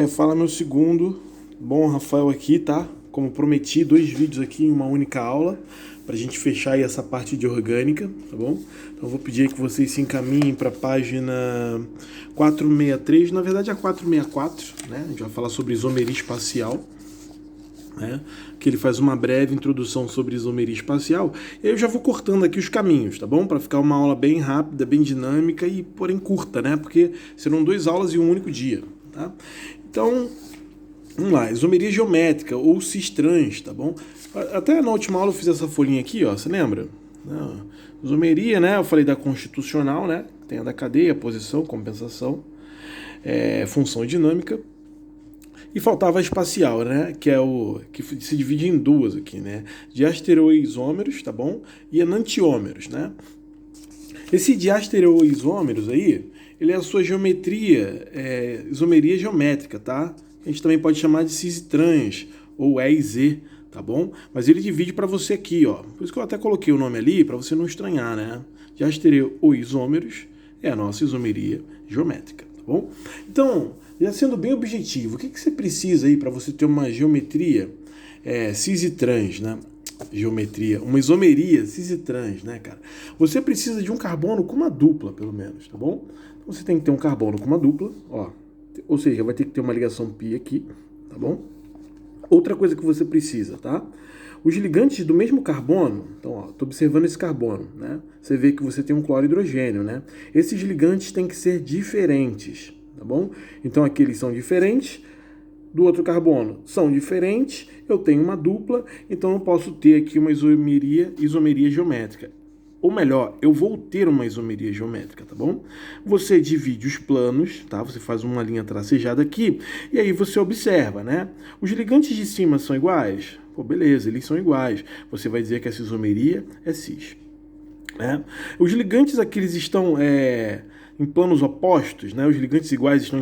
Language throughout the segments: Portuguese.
Fala meu segundo. Bom, Rafael aqui, tá? Como prometi, 2 vídeos aqui em uma única aula, pra gente fechar aí essa parte de orgânica, tá bom? Então eu vou pedir aí que vocês se encaminhem pra página 463, na verdade é a 464, né? A gente vai falar sobre isomeria espacial, né? Que ele faz uma breve introdução sobre isomeria espacial. E aí eu já vou cortando aqui os caminhos, tá bom? Para ficar uma aula bem rápida, bem dinâmica e porém curta, né? Porque serão 2 aulas em um único dia, tá? Então, vamos lá, isomeria geométrica ou cis-trans, tá bom? Até na última aula eu fiz essa folhinha aqui, ó, você lembra? Não. Isomeria, né? Eu falei da constitucional, né? Tem a da cadeia, posição, compensação, função dinâmica. E faltava a espacial, né? Que é o que se divide em duas aqui, né? Diastereoisômeros, tá bom? E enantiômeros, né? Esse diastereoisômeros aí, ele é a sua geometria, isomeria geométrica, tá? A gente também pode chamar de cis-trans ou EIZ, tá bom? Mas ele divide para você aqui, ó. Por isso que eu até coloquei o nome ali para você não estranhar, né? Diastereoisômeros é a nossa isomeria geométrica, tá bom? Então, já sendo bem objetivo, o que você precisa aí para você ter uma geometria cis e trans, né? Geometria, uma isomeria cis e trans, né, cara? Você precisa de um carbono com uma dupla, pelo menos, tá bom? Então você tem que ter um carbono com uma dupla, ó. Ou seja, vai ter que ter uma ligação pi aqui, tá bom? Outra coisa que você precisa, tá? Os ligantes do mesmo carbono, então, ó, tô observando esse carbono, né? Você vê que você tem um cloro hidrogênio, né? Esses ligantes têm que ser diferentes, tá bom? Então aqui eles são diferentes, do outro carbono são diferentes, eu tenho uma dupla, então eu posso ter aqui uma isomeria geométrica. Ou melhor, eu vou ter uma isomeria geométrica, tá bom? Você divide os planos, tá? Você faz uma linha tracejada aqui, e aí você observa, né? Os ligantes de cima são iguais? Pô, beleza, eles são iguais. Você vai dizer que essa isomeria é cis. Né? Os ligantes aqui eles estão em planos opostos, né? Os ligantes iguais estão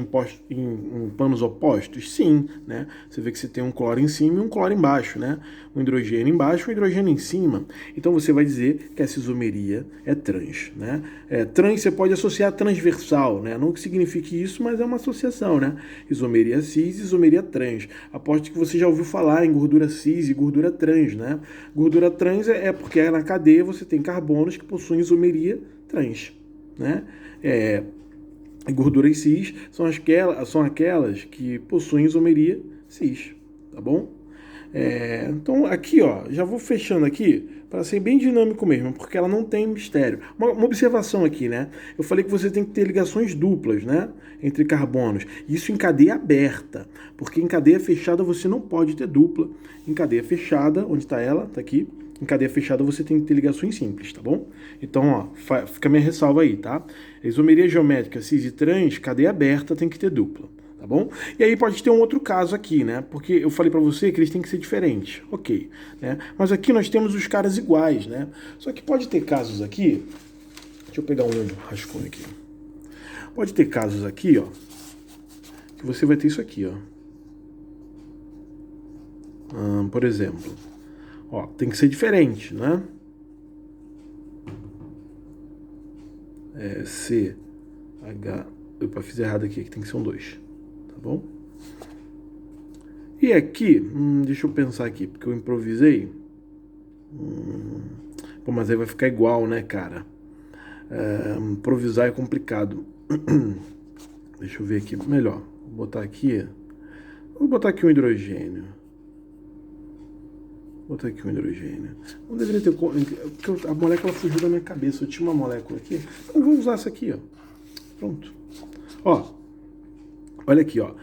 em planos opostos? Sim, né? Você vê que você tem um cloro em cima e um cloro embaixo, né? Um hidrogênio embaixo e um hidrogênio em cima. Então você vai dizer que essa isomeria é trans, né? Trans você pode associar a transversal, né? Não que signifique isso, mas é uma associação, né? Isomeria cis e isomeria trans. Aposto que você já ouviu falar em gordura cis e gordura trans, né? Gordura trans é porque na cadeia você tem carbonos que possuem isomeria trans, né? Gorduras cis são aquelas que possuem isomeria cis, tá bom? Então aqui, ó, já vou fechando aqui para ser bem dinâmico mesmo, porque ela não tem mistério. Uma observação aqui, né? Eu falei que você tem que ter ligações duplas, né? Entre carbonos. Isso em cadeia aberta, porque em cadeia fechada você não pode ter dupla. Em cadeia fechada, onde está ela? Está aqui. Em cadeia fechada você tem que ter ligações simples, tá bom? Então, ó, fica a minha ressalva aí, tá? Isomeria geométrica cis e trans, cadeia aberta tem que ter dupla, tá bom? E aí pode ter um outro caso aqui, né? Porque eu falei para você que eles têm que ser diferentes, ok, né? Mas aqui nós temos os caras iguais, né? Só que pode ter casos aqui, deixa eu pegar um rascunho aqui. Pode ter casos aqui, ó, que você vai ter isso aqui, ó. Por exemplo, ó, tem que ser diferente, né? C, H... Opa, fiz errado aqui, que tem que ser um 2. Tá bom? E aqui, deixa eu pensar aqui, porque eu improvisei. Pô, mas aí vai ficar igual, né, cara? Improvisar é complicado. Deixa eu ver aqui, melhor. Vou botar aqui um hidrogênio. Botar aqui um hidrogênio. Não deveria ter... Porque a molécula fugiu da minha cabeça. Eu tinha uma molécula aqui. Então vou usar essa aqui, ó. Pronto. Ó. Olha aqui, ó.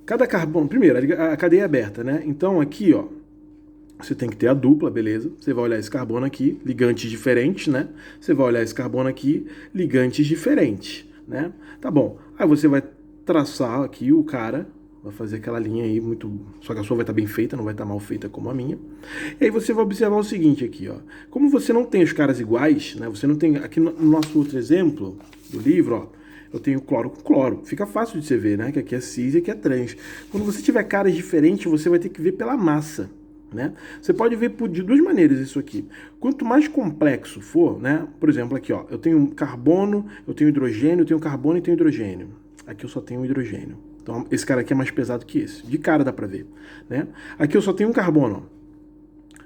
Cada carbono... Primeiro, a cadeia é aberta, né? Então aqui, ó. Você tem que ter a dupla, beleza? Você vai olhar esse carbono aqui, ligantes diferentes, né? Você vai olhar esse carbono aqui, ligantes diferentes, né? Tá bom. Aí você vai traçar aqui o cara... Vai fazer aquela linha aí muito... Só que a sua vai estar bem feita, não vai estar mal feita como a minha. E aí você vai observar o seguinte aqui, ó. Como você não tem os caras iguais, né? Você não tem... Aqui no nosso outro exemplo do livro, ó. Eu tenho cloro com cloro. Fica fácil de você ver, né? Que aqui é cis e aqui é trans. Quando você tiver caras diferentes, você vai ter que ver pela massa, né? Você pode ver de duas maneiras isso aqui. Quanto mais complexo for, né? Por exemplo, aqui, ó. Eu tenho carbono, eu tenho hidrogênio, eu tenho carbono e tenho hidrogênio. Aqui eu só tenho hidrogênio. Então, esse cara aqui é mais pesado que esse. De cara dá pra ver, né? Aqui eu só tenho um carbono, ó.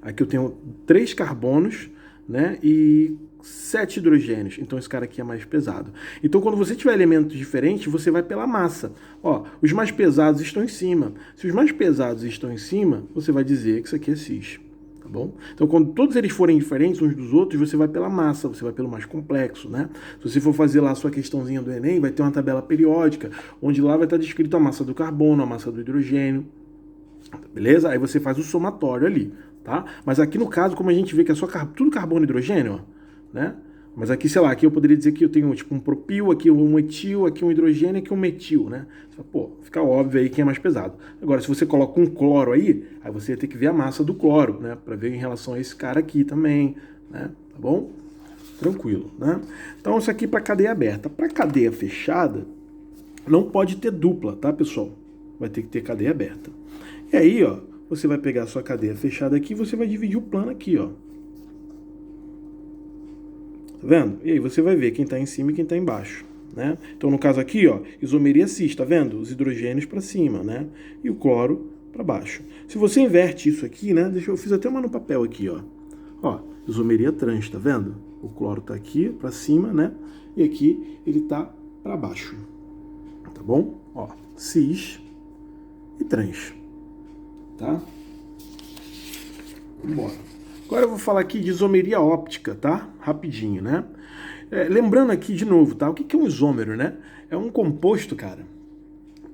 Aqui eu tenho 3 carbonos, né, e 7 hidrogênios. Então esse cara aqui é mais pesado. Então quando você tiver elementos diferentes, você vai pela massa. Ó, os mais pesados estão em cima. Se os mais pesados estão em cima, você vai dizer que isso aqui é cis. Tá bom? Então quando todos eles forem diferentes uns dos outros, você vai pela massa, você vai pelo mais complexo, né? Se você for fazer lá a sua questãozinha do Enem, vai ter uma tabela periódica, onde lá vai estar descrito a massa do carbono, a massa do hidrogênio. Beleza? Aí você faz o somatório ali. Tá? Mas aqui no caso, como a gente vê que é só tudo carbono e hidrogênio, ó, né? Mas aqui, sei lá, aqui eu poderia dizer que eu tenho tipo um propil, aqui um etil, aqui um hidrogênio, aqui um metil, né? Pô, fica óbvio aí quem é mais pesado. Agora, se você coloca um cloro aí você ia ter que ver a massa do cloro, né? Pra ver em relação a esse cara aqui também, né? Tá bom? Tranquilo, né? Então isso aqui para cadeia aberta. Para cadeia fechada, não pode ter dupla, tá, pessoal? Vai ter que ter cadeia aberta. E aí, ó, você vai pegar a sua cadeia fechada aqui e você vai dividir o plano aqui, ó. Tá vendo? E aí você vai ver quem tá em cima e quem tá embaixo, né? Então, no caso aqui, ó, isomeria cis, tá vendo? Os hidrogênios para cima, né? E o cloro para baixo. Se você inverte isso aqui, né? Eu fiz até uma no papel aqui, ó. Ó, isomeria trans, tá vendo? O cloro tá aqui para cima, né? E aqui ele tá para baixo. Tá bom? Ó, cis e trans. Tá? Vambora. Agora eu vou falar aqui de isomeria óptica, tá? Rapidinho, né? Lembrando aqui de novo, tá? O que é um isômero, né? É um composto, cara.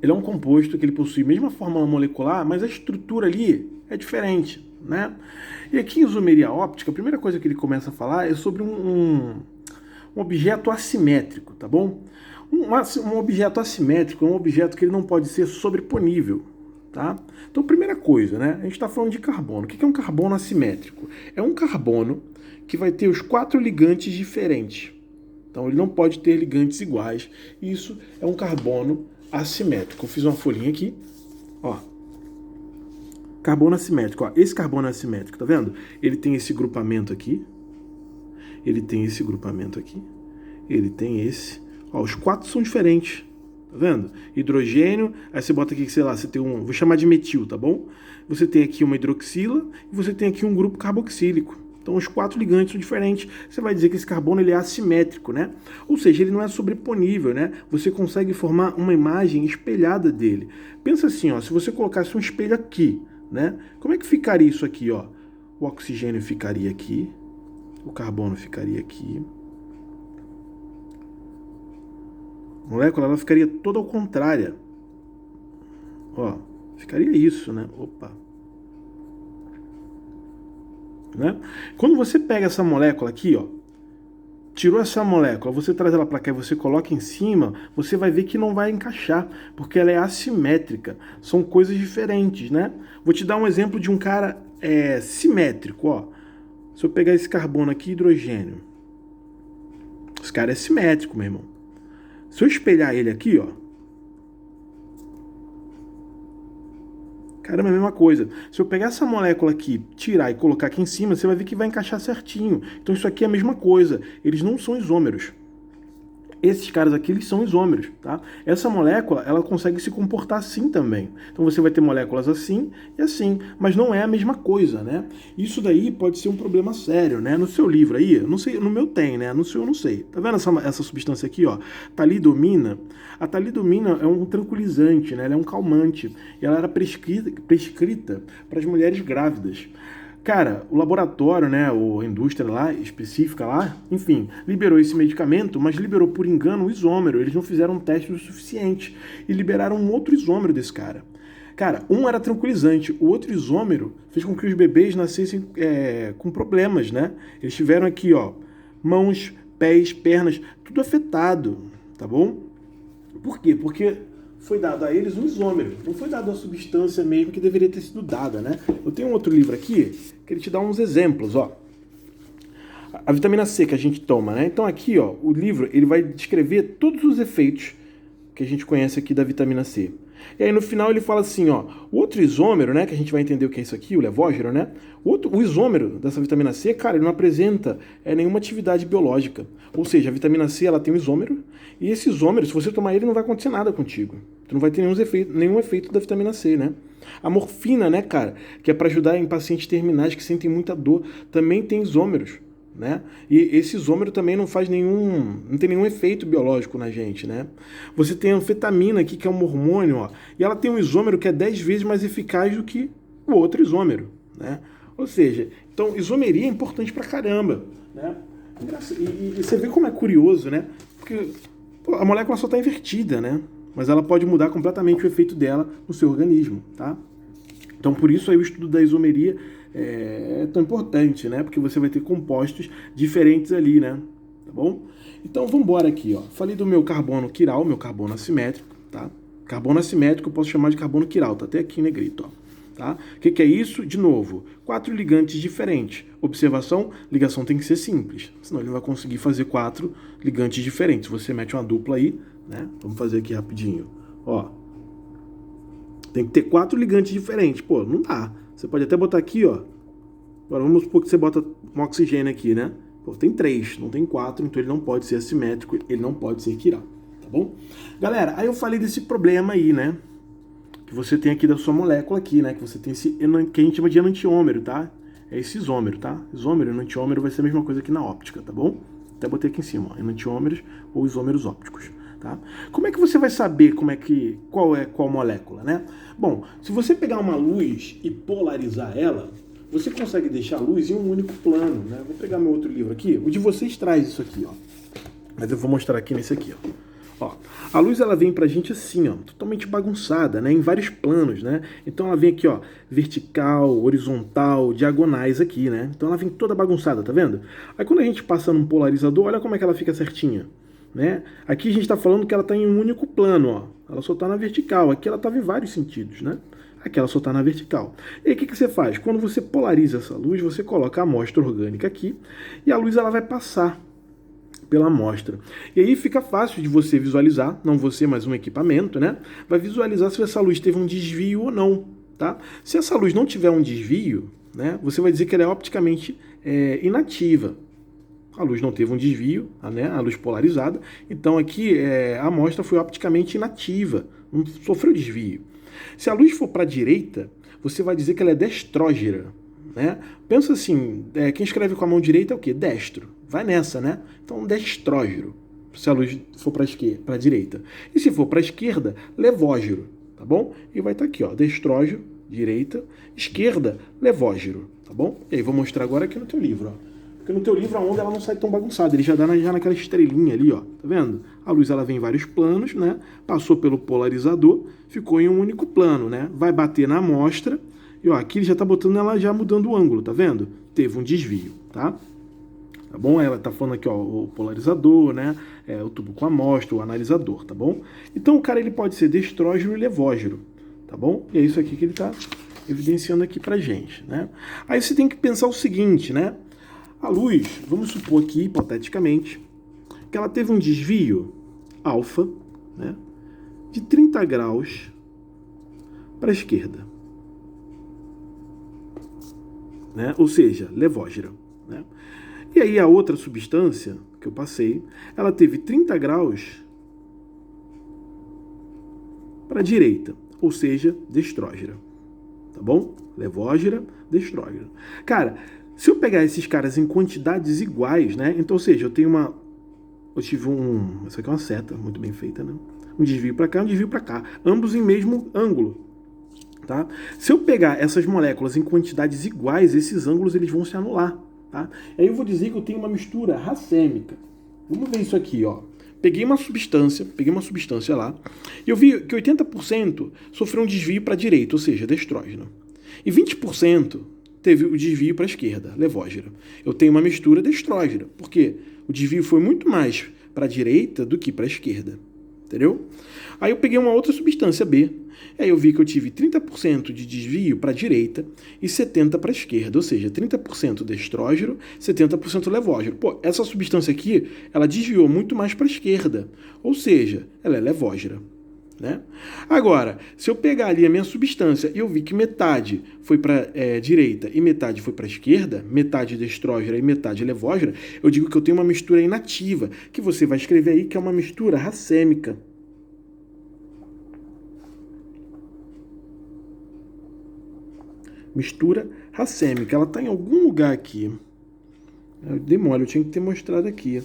Ele é um composto que ele possui a mesma fórmula molecular, mas a estrutura ali é diferente, né? E aqui em isomeria óptica, a primeira coisa que ele começa a falar é sobre um objeto assimétrico, tá bom? Um objeto assimétrico é um objeto que ele não pode ser sobreponível. Tá? Então, primeira coisa, né? A gente está falando de carbono. O que é um carbono assimétrico? É um carbono que vai ter os 4 ligantes diferentes. Então, ele não pode ter ligantes iguais. Isso é um carbono assimétrico. Eu fiz uma folhinha aqui. Ó. Carbono assimétrico. Ó. Esse carbono assimétrico, tá vendo? Ele tem esse grupamento aqui. Ele tem esse grupamento aqui. Ele tem esse. Ó, os 4 são diferentes. Tá vendo? Hidrogênio, aí você bota aqui, sei lá, você tem vou chamar de metil, tá bom? Você tem aqui uma hidroxila e você tem aqui um grupo carboxílico. Então os 4 ligantes são diferentes. Você vai dizer que esse carbono ele é assimétrico, né? Ou seja, ele não é sobreponível, né? Você consegue formar uma imagem espelhada dele. Pensa assim, ó, se você colocasse um espelho aqui, né? Como é que ficaria isso aqui, ó? O oxigênio ficaria aqui, o carbono ficaria aqui. A molécula ela ficaria toda ao contrária. Ó, ficaria isso, né? Opa. Né? Quando você pega essa molécula aqui, ó, tirou essa molécula, você traz ela para cá e você coloca em cima, você vai ver que não vai encaixar, porque ela é assimétrica. São coisas diferentes, né? Vou te dar um exemplo de um cara simétrico, ó. Se eu pegar esse carbono aqui, hidrogênio. Esse cara é simétrico, meu irmão. Se eu espelhar ele aqui, ó. Caramba, é a mesma coisa. Se eu pegar essa molécula aqui, tirar e colocar aqui em cima, você vai ver que vai encaixar certinho. Então isso aqui é a mesma coisa. Eles não são isômeros. Esses caras aqui, eles são isômeros, tá? Essa molécula, ela consegue se comportar assim também. Então você vai ter moléculas assim e assim, mas não é a mesma coisa, né? Isso daí pode ser um problema sério, né? No seu livro aí, não sei, no meu tem, né? No seu eu não sei. Tá vendo essa substância aqui, ó? Talidomina. A talidomina é um tranquilizante, né? Ela é um calmante. E ela era prescrita para as mulheres grávidas. Cara, o laboratório, né, ou a indústria lá, específica lá, enfim, liberou esse medicamento, mas liberou por engano o isômero. Eles não fizeram um teste o suficiente e liberaram um outro isômero desse cara. Cara, um era tranquilizante, o outro isômero fez com que os bebês nascessem com problemas, né? Eles tiveram aqui, ó, mãos, pés, pernas, tudo afetado, tá bom? Por quê? Porque foi dado a eles um isômero, não foi dado a substância mesmo que deveria ter sido dada, né? Eu tenho um outro livro aqui que ele te dá uns exemplos, ó. A vitamina C que a gente toma, né? Então aqui, ó, o livro ele vai descrever todos os efeitos que a gente conhece aqui da vitamina C. E aí no final ele fala assim, ó, o outro isômero, né, que a gente vai entender o que é isso aqui, o levógero, né? O isômero dessa vitamina C, cara, ele não apresenta nenhuma atividade biológica. Ou seja, a vitamina C, ela tem um isômero, e esse isômero, se você tomar ele, não vai acontecer nada contigo. Tu não vai ter nenhum efeito da vitamina C, né? A morfina, né, cara, que é para ajudar em pacientes terminais que sentem muita dor, também tem isômeros, né? E esse isômero também não tem nenhum efeito biológico na gente, né? Você tem a anfetamina aqui, que é um hormônio, ó, e ela tem um isômero que é 10 vezes mais eficaz do que o outro isômero, né? Ou seja, então isomeria é importante pra caramba, né? E você vê como é curioso, né? Porque pô, a molécula só está invertida, né? Mas ela pode mudar completamente o efeito dela no seu organismo, tá? Então por isso aí o estudo da isomeria é tão importante, né? Porque você vai ter compostos diferentes ali, né? Tá bom? Então vamos embora aqui, ó. Falei do meu carbono quiral, meu carbono assimétrico, tá? Carbono assimétrico eu posso chamar de carbono quiral, tá até aqui em negrito, ó. Tá? O que é isso? De novo, 4 ligantes diferentes. Observação, ligação tem que ser simples, senão ele não vai conseguir fazer 4 ligantes diferentes. Você mete uma dupla aí, né? Vamos fazer aqui rapidinho. Ó, tem que ter 4 ligantes diferentes. Pô, não dá. Você pode até botar aqui, ó. Agora vamos supor que você bota um oxigênio aqui, né? Pô, tem 3, não tem 4, então ele não pode ser assimétrico, ele não pode ser quiral, tá bom? Galera, aí eu falei desse problema aí, né? Que você tem aqui da sua molécula aqui, né? Que você tem esse que a gente chama de enantiômero, tá? É esse isômero, tá? Isômero, enantiômero vai ser a mesma coisa aqui na óptica, tá bom? Até botei aqui em cima, ó, enantiômeros ou isômeros ópticos, tá? Como é que você vai saber qual é qual molécula, né? Bom, se você pegar uma luz e polarizar ela, você consegue deixar a luz em um único plano, né? Vou pegar meu outro livro aqui, o de vocês traz isso aqui, ó. Mas eu vou mostrar aqui nesse aqui, ó. Ó, a luz ela vem pra gente assim, ó, totalmente bagunçada, né, em vários planos, né? Então ela vem aqui, ó, vertical, horizontal, diagonais aqui, né? Então ela vem toda bagunçada, tá vendo? Aí quando a gente passa num polarizador, olha como é que ela fica certinha, né? Aqui a gente tá falando que ela tá em um único plano, ó. Ela só tá na vertical, aqui ela tava em vários sentidos, né? Aqui ela só tá na vertical. E aí o que você faz? Quando você polariza essa luz, você coloca a amostra orgânica aqui e a luz ela vai passar pela amostra. E aí fica fácil de você visualizar, não você, mas um equipamento, né? Vai visualizar se essa luz teve um desvio ou não, tá? Se essa luz não tiver um desvio, né, você vai dizer que ela é opticamente inativa. A luz não teve um desvio, né, a luz polarizada, então aqui a amostra foi opticamente inativa, não sofreu desvio. Se a luz for para a direita, você vai dizer que ela é destrógera, né? Pensa assim, quem escreve com a mão direita é o quê? Destro. Vai nessa, né? Então, destrógero, se a luz for para a direita. E se for para a esquerda, levógero, tá bom? E vai estar aqui, ó, destrógero, direita, esquerda, levógero, tá bom? E aí, vou mostrar agora aqui no teu livro, ó. Porque no teu livro a onda ela não sai tão bagunçada, ele já dá já naquela estrelinha ali, ó, tá vendo? A luz ela vem em vários planos, né? Passou pelo polarizador, ficou em um único plano, né? Vai bater na amostra, e ó, aqui ele já tá botando ela já mudando o ângulo, tá vendo? Teve um desvio, tá? Tá bom? Ela tá falando aqui, ó, o polarizador, né? O tubo com amostra, o analisador, tá bom? Então o cara ele pode ser destrógero e levógero, tá bom? E é isso aqui que ele tá evidenciando aqui pra gente, né? Aí você tem que pensar o seguinte, né? A luz, vamos supor aqui, hipoteticamente, que ela teve um desvio alfa, né? De 30 graus para a esquerda, né? Ou seja, levógera, né? E aí a outra substância que eu passei, ela teve 30 graus para a direita, ou seja, destrógera, tá bom? Levógera, destrógera. Cara, se eu pegar esses caras em quantidades iguais, né? Então, ou seja, eu tive essa aqui é uma seta muito bem feita, né? Um desvio para cá, um desvio para cá, ambos em mesmo ângulo, tá? Se eu pegar essas moléculas em quantidades iguais, esses ângulos eles vão se anular, tá? Aí eu vou dizer que eu tenho uma mistura racêmica. Vamos ver isso aqui, ó. Peguei uma substância lá, e eu vi que 80% sofreu um desvio para a direita, ou seja, destrógeno. E 20% teve o desvio para a esquerda, levógera. Eu tenho uma mistura destrógena, porque o desvio foi muito mais para a direita do que para a esquerda, entendeu? Aí eu peguei uma outra substância B, aí eu vi que eu tive 30% de desvio para a direita e 70% para a esquerda, ou seja, 30% destrógeno, 70% levógeno. Pô, essa substância aqui, ela desviou muito mais para a esquerda, ou seja, ela é levógera. né? Agora, se eu pegar ali a minha substância e eu vi que metade foi para direita e metade foi para esquerda, metade destrógera e metade levógera, eu digo que eu tenho uma mistura inativa, que você vai escrever aí que é uma mistura racêmica. Mistura racêmica. Ela está em algum lugar aqui. Eu dei mole, eu tinha que ter mostrado aqui.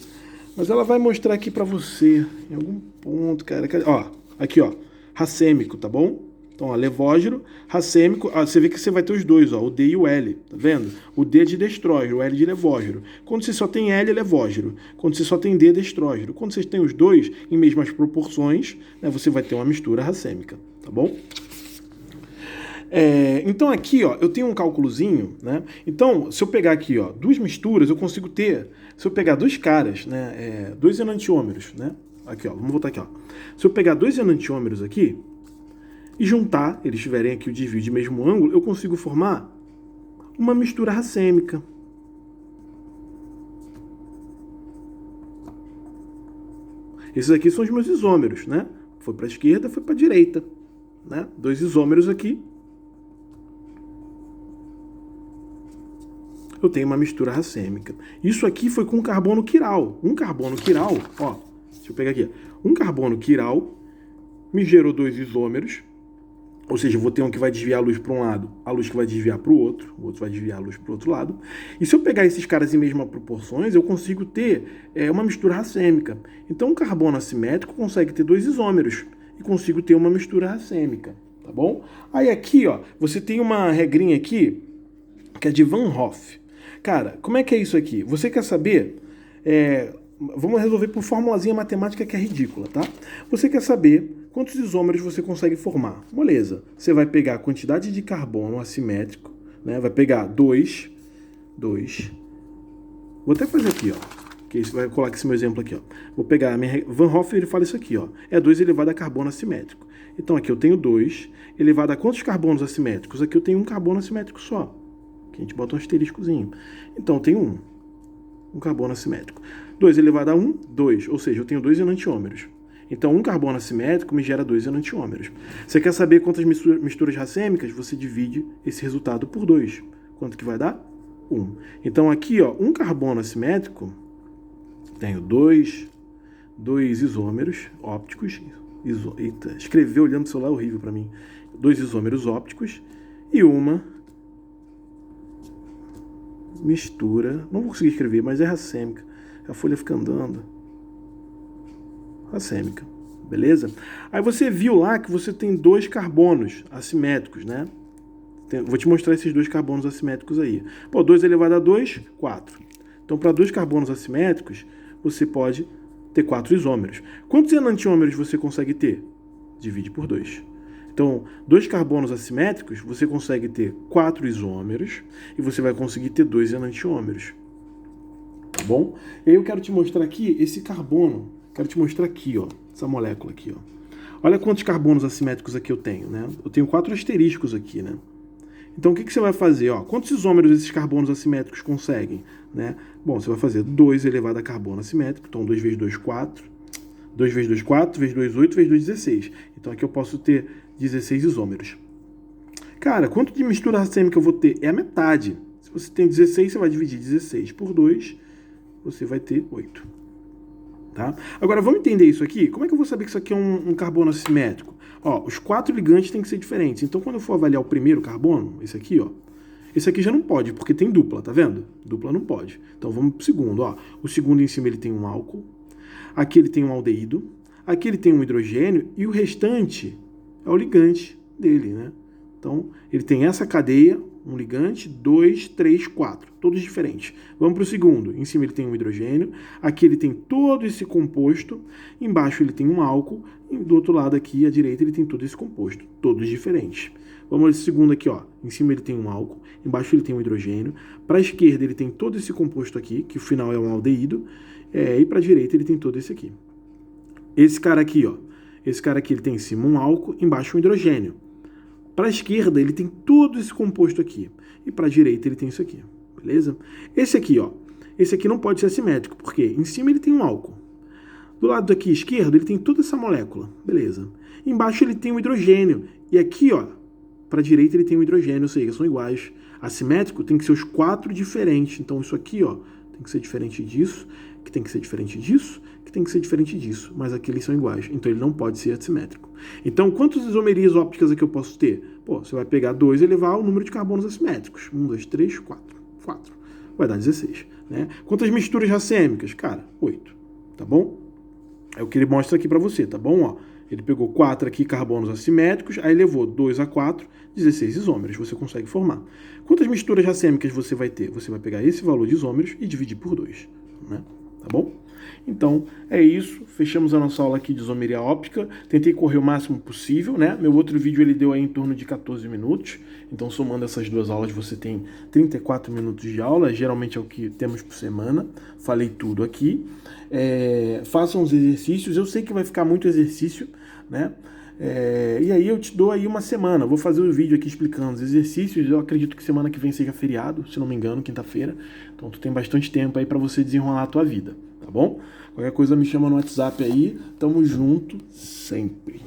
Mas ela vai mostrar aqui para você, em algum ponto, cara. Ó, aqui, ó. Racêmico, tá bom? Então, ó, levógero, racêmico. Ó, você vê que você vai ter os dois, ó, o D e o L, tá vendo? O D é de destrógero, o L de levógero. Quando você só tem L, é levógero. Quando você só tem D, é destrógero. Quando você tem os dois em mesmas proporções, né, você vai ter uma mistura racêmica, tá bom? Então aqui, ó, eu tenho um cálculozinho, né? Então, se eu pegar aqui, ó, duas misturas, eu consigo ter, se eu pegar dois caras, né, dois enantiômeros, né? Aqui, ó, vamos voltar aqui, ó. Se eu pegar dois enantiômeros aqui e juntar, eles tiverem aqui o desvio de mesmo ângulo, eu consigo formar uma mistura racêmica. Esses aqui são os meus isômeros, né? Foi para a esquerda, foi para a direita, né? Dois isômeros aqui. Eu tenho uma mistura racêmica. Isso aqui foi com carbono quiral. Um carbono quiral, ó, deixa eu pegar aqui. Um carbono quiral me gerou dois isômeros, ou seja, eu vou ter um que vai desviar a luz para um lado, a luz que vai desviar para o outro vai desviar a luz para o outro lado. E se eu pegar esses caras em mesmas proporções, eu consigo ter uma mistura racêmica. Então, um carbono assimétrico consegue ter dois isômeros e consigo ter uma mistura racêmica, tá bom? Aí aqui, ó, você tem uma regrinha aqui que é de Van Hoff. Cara, como é que é isso aqui? Você quer saber? Vamos resolver por formulazinha matemática que é ridícula, tá? Você quer saber quantos isômeros você consegue formar? Moleza. Você vai pegar a quantidade de carbono assimétrico, né? Vai pegar 2. Vou até fazer aqui, ó. Que isso vai colocar esse meu exemplo aqui, ó. Vou pegar a minha Van Hoff, ele fala isso aqui, ó. É 2 elevado a carbono assimétrico. Então aqui eu tenho 2 elevado a quantos carbonos assimétricos? Aqui eu tenho um carbono assimétrico só. A gente bota um asteriscozinho. Então, eu tenho um carbono assimétrico. 2 elevado a 1, 2. Ou seja, eu tenho 2 enantiômeros. Então, um carbono assimétrico me gera 2 enantiômeros. Você quer saber quantas misturas racêmicas? Você divide esse resultado por 2. Quanto que vai dar? 1. Então, aqui, ó, um carbono assimétrico, tenho 2 isômeros ópticos. Eita, escrever olhando o celular é horrível para mim. 2 isômeros ópticos e uma mistura, não vou conseguir escrever, mas é racêmica. A folha fica andando. Racêmica, beleza? Aí você viu lá que você tem 2 carbonos assimétricos, né? Vou te mostrar esses 2 carbonos assimétricos aí. Pô, 2 elevado a 2, 4. Então, para 2 carbonos assimétricos, você pode ter 4 isômeros. Quantos enantiômeros você consegue ter? Divide por 2. Então, 2 carbonos assimétricos, você consegue ter 4 isômeros e você vai conseguir ter 2 enantiômeros. Tá bom? E aí eu quero te mostrar aqui esse carbono. Quero te mostrar aqui, ó, essa molécula aqui, ó. Olha quantos carbonos assimétricos aqui eu tenho, né? Eu tenho 4 asteriscos aqui, né? Então, o que você vai fazer? Ó, quantos isômeros esses carbonos assimétricos conseguem? Né? Bom, você vai fazer 2 elevado a carbono assimétrico. Então, 2 vezes 2, 4. 2 vezes 2, 4. Vezes 2, 8. Vezes 2, 16. Então, aqui eu posso ter 16 isômeros. Cara, quanto de mistura racêmica eu vou ter? É a metade. Se você tem 16, você vai dividir 16 por 2. Você vai ter 8. Tá? Agora, vamos entender isso aqui? Como é que eu vou saber que isso aqui é um carbono assimétrico? Ó, os 4 ligantes têm que ser diferentes. Então, quando eu for avaliar o primeiro carbono, esse aqui, ó, esse aqui já não pode, porque tem dupla, tá vendo? Dupla não pode. Então, vamos pro segundo, ó. O segundo em cima ele tem um álcool. Aqui ele tem um aldeído. Aqui ele tem um hidrogênio. E o restante é o ligante dele, né? Então, ele tem essa cadeia, um ligante, 2, 3, 4, todos diferentes. Vamos para o segundo. Em cima ele tem um hidrogênio, aqui ele tem todo esse composto, embaixo ele tem um álcool, e do outro lado aqui, à direita, ele tem todo esse composto, todos diferentes. Vamos ao segundo aqui, ó. Em cima ele tem um álcool, embaixo ele tem um hidrogênio, para a esquerda ele tem todo esse composto aqui, que o final é um aldeído, e para a direita ele tem todo esse aqui. Esse cara aqui, ó. Esse cara aqui ele tem em cima um álcool, embaixo um hidrogênio. Para a esquerda, ele tem todo esse composto aqui. E para a direita, ele tem isso aqui. Beleza? Esse aqui, ó. Esse aqui não pode ser assimétrico, porque em cima ele tem um álcool. Do lado daqui esquerdo, ele tem toda essa molécula. Beleza. Embaixo ele tem o hidrogênio. E aqui, ó, para a direita ele tem o hidrogênio, ou seja, são iguais. Assimétrico tem que ser os 4 diferentes. Então isso aqui, ó, tem que ser diferente disso, que tem que ser diferente disso, que tem que ser diferente disso. Mas aqui eles são iguais. Então ele não pode ser assimétrico. Então quantas isomerias ópticas aqui eu posso ter? Pô, você vai pegar 2 e elevar o número de carbonos assimétricos. 1, 2, 3, 4. 4. Vai dar 16. Né? Quantas misturas racêmicas? Cara, 8. Tá bom? É o que ele mostra aqui para você, tá bom? Ó, ele pegou 4 aqui carbonos assimétricos, aí levou 2 a 4, 16 isômeros, você consegue formar. Quantas misturas racêmicas você vai ter? Você vai pegar esse valor de isômeros e dividir por 2, né? Tá bom? Então, é isso. Fechamos a nossa aula aqui de isomeria óptica. Tentei correr o máximo possível, né? Meu outro vídeo ele deu aí em torno de 14 minutos. Então, somando essas duas aulas, você tem 34 minutos de aula. Geralmente é o que temos por semana. Falei tudo aqui. Façam os exercícios. Eu sei que vai ficar muito exercício, né? E aí eu te dou aí uma semana. Vou fazer o vídeo aqui explicando os exercícios. Eu acredito que semana que vem seja feriado, se não me engano, quinta-feira. Então tu tem bastante tempo aí para você desenrolar a tua vida, tá bom? Qualquer coisa me chama no WhatsApp aí. Tamo junto sempre.